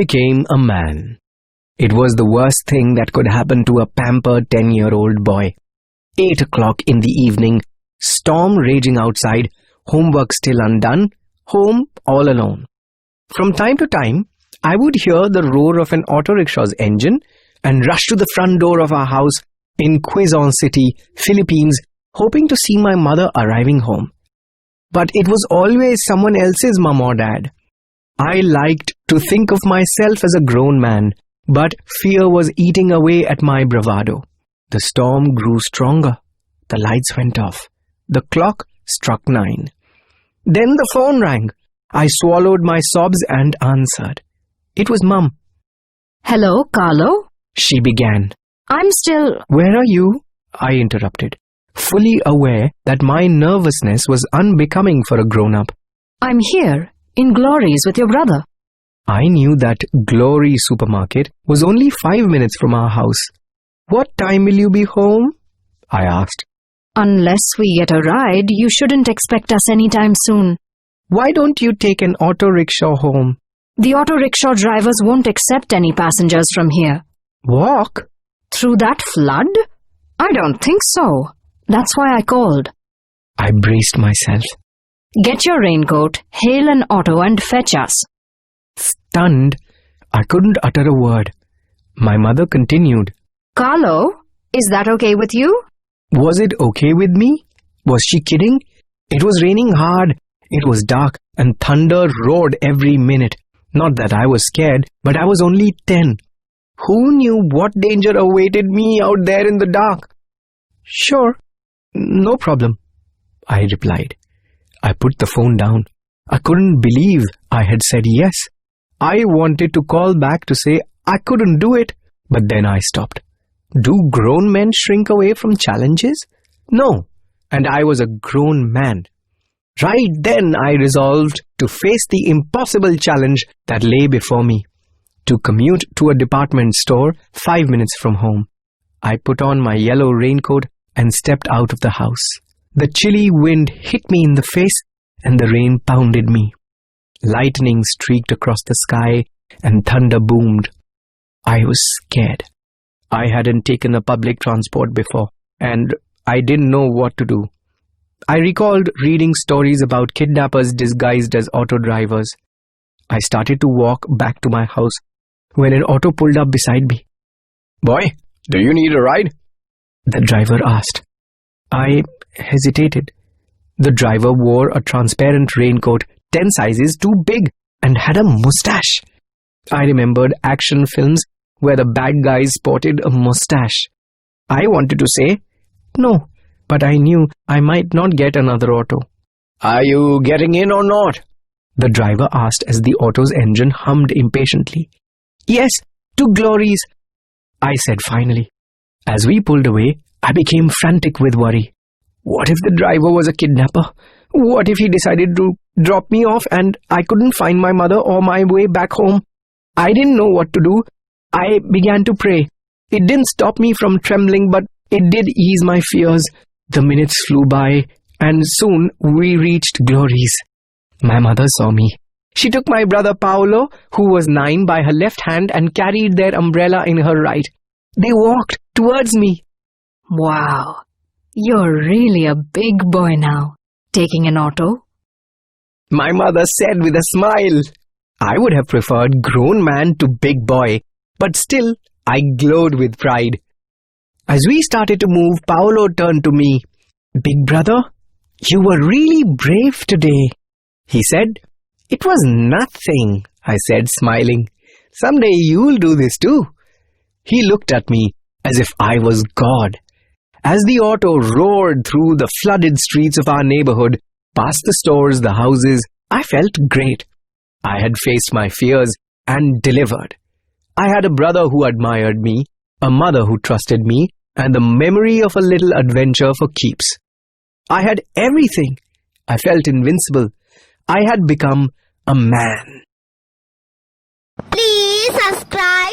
became a man. It was the worst thing that could happen to a pampered 10-year-old boy. 8 o'clock in the evening, storm raging outside, homework still undone, home all alone. From time to time, I would hear the roar of an auto rickshaws engine and rush to the front door of our house in Quezon City, Philippines, hoping to see my mother arriving home. But it was always someone else's mum or dad. I liked to think of myself as a grown man, but fear was eating away at my bravado. The storm grew stronger. The lights went off. The clock struck 9. Then the phone rang. I swallowed my sobs and answered. It was Mum. Hello, Carlo? She began. I'm still... Where are you? I interrupted, fully aware that my nervousness was unbecoming for a grown-up. I'm here, in Glory's with your brother. I knew that Glory supermarket was only 5 minutes from our house. What time will you be home? I asked. Unless we get a ride, you shouldn't expect us anytime soon. Why don't you take an auto rickshaw home? The auto rickshaw drivers won't accept any passengers from here. Walk? Through that flood? I don't think so. That's why I called. I braced myself. Get your raincoat, hail an auto and fetch us. Stunned, I couldn't utter a word. My mother continued. Carlo, is that okay with you? Was it okay with me? Was she kidding? It was raining hard. It was dark and thunder roared every minute. Not that I was scared, but I was only 10. Who knew what danger awaited me out there in the dark? Sure, no problem, I replied. I put the phone down. I couldn't believe I had said yes. I wanted to call back to say I couldn't do it, but then I stopped. Do grown men shrink away from challenges? No, and I was a grown man. Right then I resolved to face the impossible challenge that lay before me. To commute to a department store 5 minutes from home. I put on my yellow raincoat and stepped out of the house. The chilly wind hit me in the face and the rain pounded me. Lightning streaked across the sky and thunder boomed. I was scared. I hadn't taken a public transport before and I didn't know what to do. I recalled reading stories about kidnappers disguised as auto drivers. I started to walk back to my house when an auto pulled up beside me. Boy, do you need a ride? The driver asked. I hesitated. The driver wore a transparent raincoat 10 sizes too big and had a mustache. I remembered action films where the bad guys sported a mustache. I wanted to say no, but I knew I might not get another auto. Are you getting in or not? The driver asked as the auto's engine hummed impatiently. Yes, to Glory's, I said finally. As we pulled away, I became frantic with worry. What if the driver was a kidnapper? What if he decided to drop me off and I couldn't find my mother or my way back home? I didn't know what to do. I began to pray. It didn't stop me from trembling, but it did ease my fears. The minutes flew by, and soon we reached Glory's. My mother saw me. She took my brother Paolo, who was 9, by her left hand and carried their umbrella in her right. They walked towards me. Wow, you're really a big boy now, taking an auto. My mother said with a smile. I would have preferred grown man to big boy, but still I glowed with pride. As we started to move, Paolo turned to me. Big brother, you were really brave today, he said. It was nothing, I said, smiling. Someday you'll do this too. He looked at me as if I was God. As the auto roared through the flooded streets of our neighborhood, past the stores, the houses, I felt great. I had faced my fears and delivered. I had a brother who admired me, a mother who trusted me, and the memory of a little adventure for keeps. I had everything. I felt invincible. I had become a man. Please subscribe.